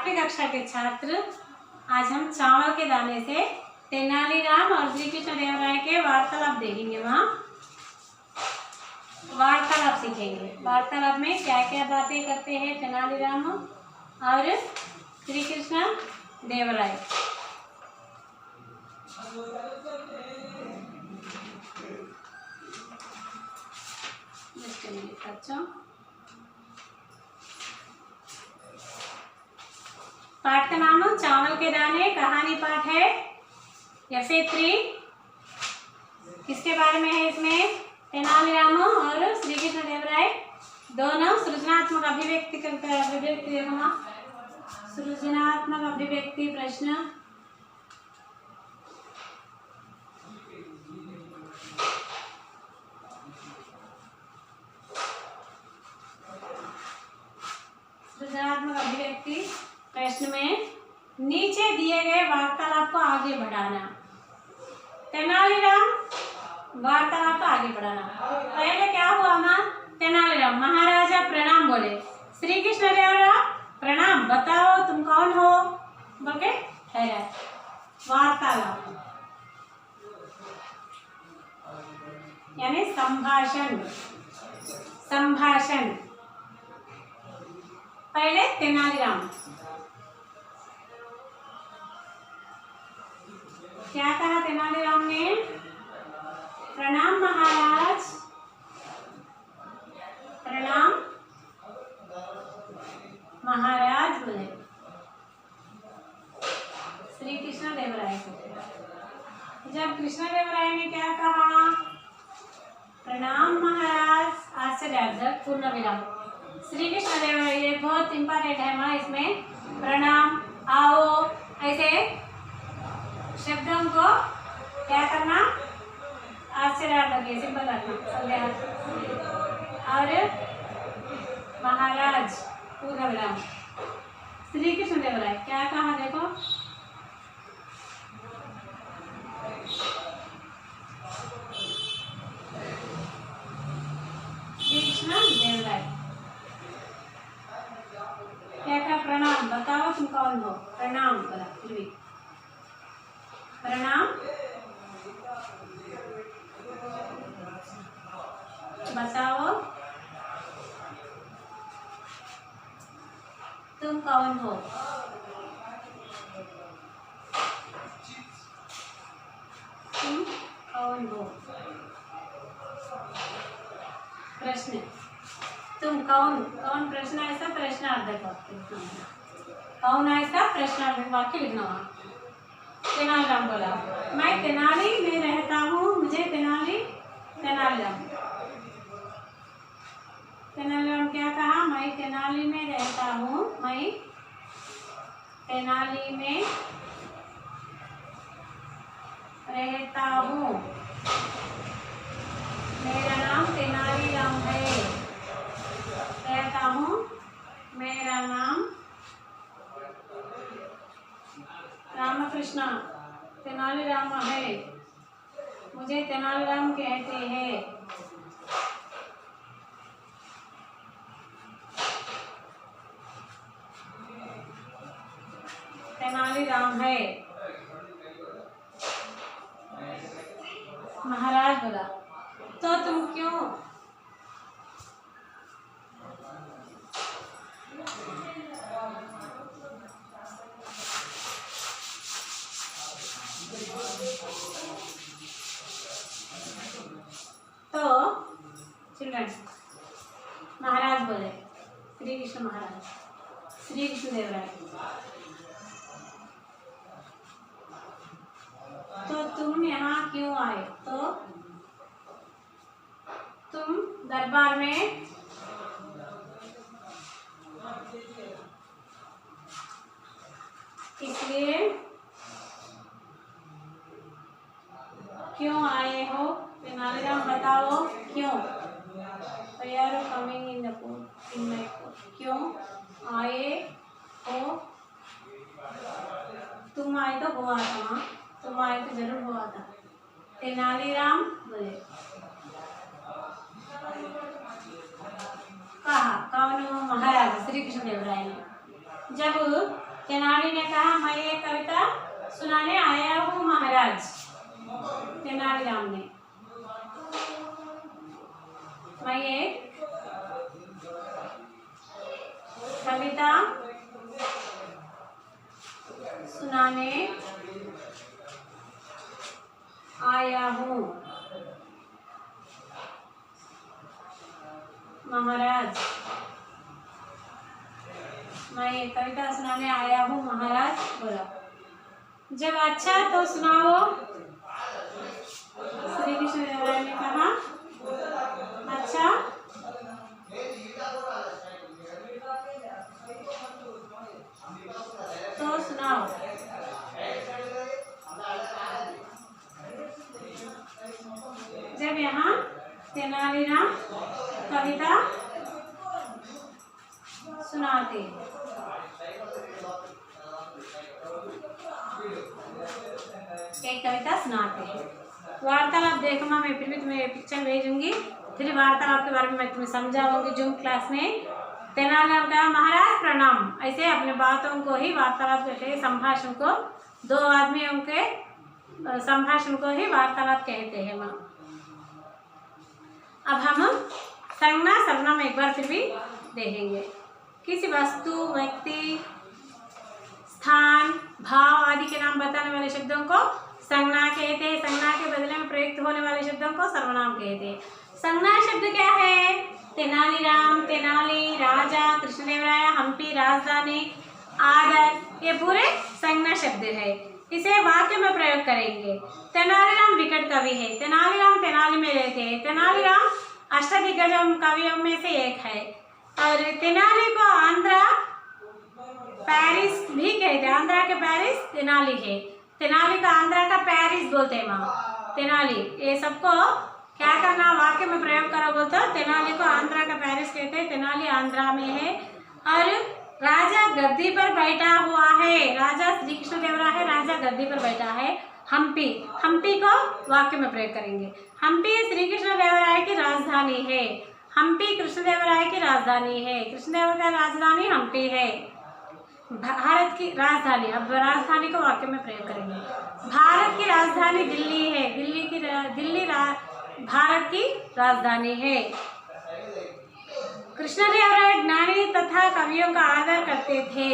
आठवीं कक्षा के छात्र, आज हम चावल के दाने से तेनालीराम और श्री कृष्ण देव राय के वार्तालाप देखेंगे। वहाँ वार्तालाप सीखेंगे। वार्तालाप में क्या क्या बातें करते हैं तेनालीराम और श्री कृष्ण देव राय। बच्चों, पाठ का नाम चावल के दाने, कहानी पाठ है FA3। किसके बारे में है? इसमें तेनालीराम और श्री कृष्ण देव राय दोनों सृजनात्मक अभिव्यक्ति सृजनात्मक अभिव्यक्ति प्रश्न। सृजनात्मक अभिव्यक्ति प्रश्न में नीचे दिए गए वार्तालाप को आगे बढ़ाना। तेनालीराम वार्तालाप को आगे बढ़ाना। पहले क्या हुआ मां? तेनालीराम महाराजा प्रणाम बोले। श्री कृष्ण देव राय प्रणाम, बताओ तुम कौन हो बोल के ठहरा। वार्तालाप यानी संभाषण। संभाषण। पहले तेनालीराम क्या कहा? तेनालीराम ने प्रणाम महाराज, प्रणाम महाराज बोले श्री कृष्ण देव राय को। जब कृष्ण देव राय ने क्या कहा? प्रणाम महाराज, आश्चर्यार्थक पूर्ण विराम। श्री कृष्ण देव राय, ये बहुत इंपॉर्टेंट है माँ, इसमें प्रणाम, आओ ऐसे शब्दों को क्या करना? आश्चर्यार्थक है, सिंपल रखना। और महाराज पूर्ण विराम। श्री कृष्ण देव राय क्या कहा? देखो, श्री कृष्ण देव राय क्या कहा? प्रणाम, बताओ तुम कौन हो। प्रणाम बोला, फिर भी प्रणाम, बताओ तुम कौन हो। तुम कौन हो? प्रश्न, तुम कौन? कौन प्रश्न ऐसा प्रश्नार्थक वाक्य। कौन ऐसा प्रश्नार्थक वाक्य लिखना वहाँ। तेनालीराम बोला, मैं तेनाली में रहता हूँ, मुझे तेनालीराम तेनालीराम क्या कहा? मैं तेनाली में रहता हूँ, मैं तेनाली में रहता हूँ, मेरा नाम तेनालीराम है। रहता हूँ, मेरा नाम रामकृष्ण तेनालीराम है, मुझे तेनालीराम कहते हैं। तेनालीराम है। महाराज बोला, तो तुम क्यों? तो चिल्ड्रन, महाराज बोले, श्री कृष्ण महाराज, श्री कृष्ण देव राय, तो तुम यहाँ क्यों आए? तो तुम दरबार में इसलिए क्यों आए हो? तेनालीराम बताओ क्यों? Coming in my court. क्यों आए हो? तुम आए तो हुआ था, तुम आए तो जरूर हुआ था। तेनालीराम बोले, कहा कौन? महाराज श्री कृष्ण देव राय ने। जब तेनाली ने कहा मैं एक कविता सुनाने आया हूँ महाराज। तेनालीराम ने मैं एक कविता सुनाने आया हूँ महाराज। मैं ये कविता सुनाने आया हूँ महाराज बोला। जब अच्छा तो सुनाओ, श्री कृष्ण देव राय ने कहा अच्छा तो सुनाओ। जब यहाँ तेनालीराम कविता सुनाते, एक कविता सुनाते हैं। वार्तालाप देखो मैं फिर भी तुम्हें पिक्चर भेजूंगी, फिर वार्तालाप के बारे में मैं तुम्हें समझाऊंगी जूम क्लास में। तेनालीराम का महाराज प्रणाम, ऐसे अपने बातों को ही वार्तालाप कहते हैं। संभाषण को, दो आदमियों के संभाषण को ही वार्तालाप कहते हैं माँ। अब हम संज्ञा सर्वनाम एक बार फिर भी देखेंगे। किसी वस्तु, व्यक्ति, स्थान, भाव आदि के नाम बताने वाले शब्दों को संज्ञा कहते हैं। संज्ञा के बदले में प्रयुक्त होने वाले शब्दों को सर्वनाम कहते हैं। संज्ञा शब्द क्या है? तेनालीराम, तेनाली, राजा, कृष्णदेवराय, हम्पी, राजधानी, आदर, ये पूरे संज्ञा शब्द है। इसे वाक्य में प्रयोग करेंगे। तेनालीराम विकट कवि है। तेनालीराम तेनाली में रहते हैं। तेनालीराम अष्टदिग्गज कवियों में से एक है। और तेनाली को आंध्रा पेरिस भी कहते हैं। आंध्रा के पेरिस तेनाली है। तेनाली का आंध्रा का पेरिस बोलते हैं माँ। तेनाली, ये सबको क्या करना, वाक्य में प्रयोग करो बोलते हो। तेनाली को आंध्रा का पेरिस कहते हैं। तेनाली आंध्रा में है। और राजा गद्दी पर बैठा हुआ है। राजा श्री कृष्ण देव राय है, राजा गद्दी पर बैठा है। हम्पी, हम्पी को वाक्य में प्रयोग करेंगे। हम्पी श्री कृष्ण देव राय की राजधानी है। हम्पी कृष्णदेव राय की राजधानी है। कृष्णदेव की राजधानी हम्पी है, भारत की राजधानी। अब राजधानी को वाक्य में प्रयोग करेंगे। भारत की राजधानी दिल्ली है। दिल्ली भारत की राजधानी है। कृष्णदेव राय ज्ञानी तथा कवियों का आदर करते थे।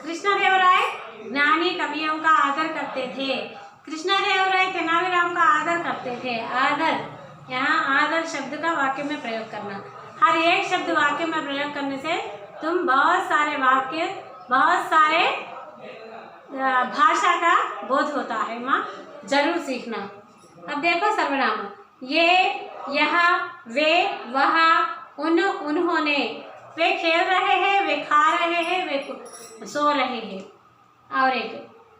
कृष्णदेव राय ज्ञानी कवियों का आदर करते थे। कृष्णदेव राय तेनालीराम का आदर करते थे। आदर, यहाँ आदर शब्द का वाक्य में प्रयोग करना। हर एक शब्द वाक्य में प्रयोग करने से तुम बहुत सारे वाक्य, बहुत सारे भाषा का बोध होता है माँ, जरूर सीखना। अब देखो सर्वनाम, ये, यह, वे, वह, उन्होंने, वे खेल रहे हैं, वे खा रहे हैं, वे सो रहे हैं। और एक,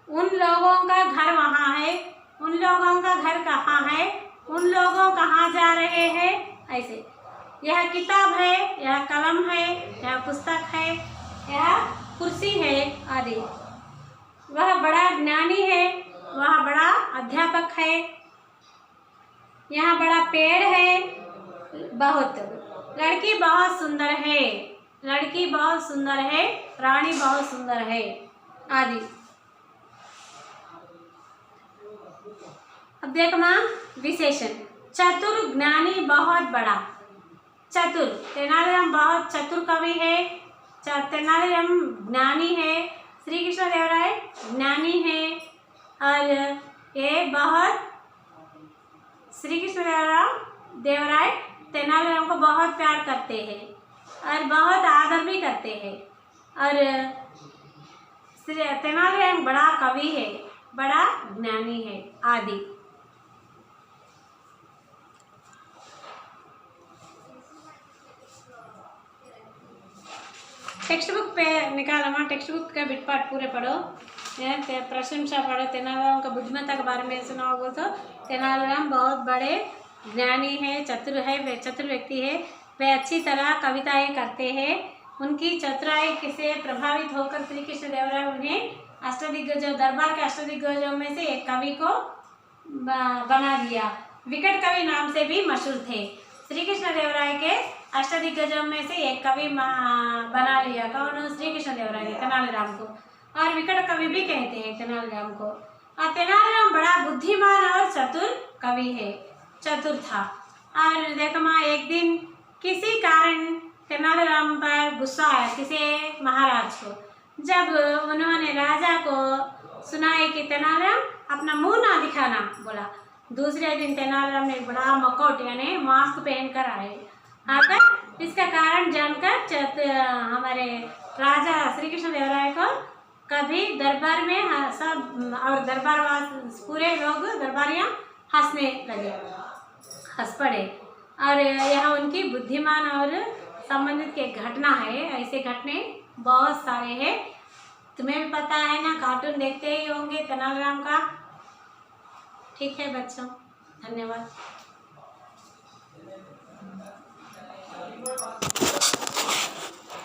उन लोगों का घर वहाँ है, उन लोगों का घर कहाँ है, उन लोगों कहाँ जा रहे हैं। ऐसे, यह किताब है, यह कलम है, यह पुस्तक है, यह कुर्सी है आदि। वह बड़ा ज्ञानी है, वह बड़ा अध्यापक है। यहाँ बड़ा पेड़ है, बहुत। लड़की बहुत सुंदर है, लड़की बहुत सुंदर है, रानी बहुत सुंदर है आदि। अब देख माँ विशेषण, चतुर, ज्ञानी, बहुत बड़ा। चतुर, तेनालीराम बहुत चतुर कवि है। तेनालीराम ज्ञानी है। श्री कृष्ण देव राय ज्ञानी है। और ये बहुत, श्री कृष्ण देव राय तेनालीराम को बहुत प्यार करते हैं और बहुत आदर भी करते हैं। और तेनालीराम बड़ा कवि है, बड़ा ज्ञानी है आदि। टेक्स्ट बुक पे निकालो माँ, टेक्स्ट बुक का बिट पार्ट पूरे पढ़ो। प्रशंसा पढ़ो, तेनालीराम का बुद्धिमत्ता के बारे में सुनाओ। बोल तो तेनालीराम बहुत बड़े ज्ञानी है, चतुर है, वे चतुर व्यक्ति है। वे अच्छी तरह कविताएं करते हैं। उनकी चतुराई से प्रभावित होकर श्री कृष्ण देव राय उन्हें अष्टदिग्गजों, दरबार के अष्टदिग्गजों में से एक कवि को बना दिया। विकट कवि नाम से भी मशहूर थे। श्री कृष्ण देव राय के अष्टदिग्गजों में से एक कवि बना लिया। कौन? श्री कृष्ण देव राय ने तेनालीराम को। और विकट कवि भी कहते हैं तेनालीराम को। और तेनालीराम बड़ा बुद्धिमान और चतुर कवि है, चतुर था। और देखो माँ, एक दिन किसी कारण तेनालीराम पर गुस्सा आया किसी महाराज को। जब उन्होंने राजा को सुनाया कि तेनालीराम अपना मुंह ना दिखाना बोला, दूसरे दिन तेनालीराम ने बड़ा मकोट यानी मास्क पहनकर आकर इसका कारण जानकर हमारे राजा श्री कृष्ण देव राय को कभी दरबार में सब और दरबारवास पूरे लोग दरबारियाँ हंसने लगे, हंस पड़े। और यह उनकी बुद्धिमान और संबंधित के घटना है। ऐसे घटने बहुत सारे हैं, तुम्हें भी पता है ना, कार्टून देखते ही होंगे तेनालीराम का। ठीक है बच्चों, धन्यवाद।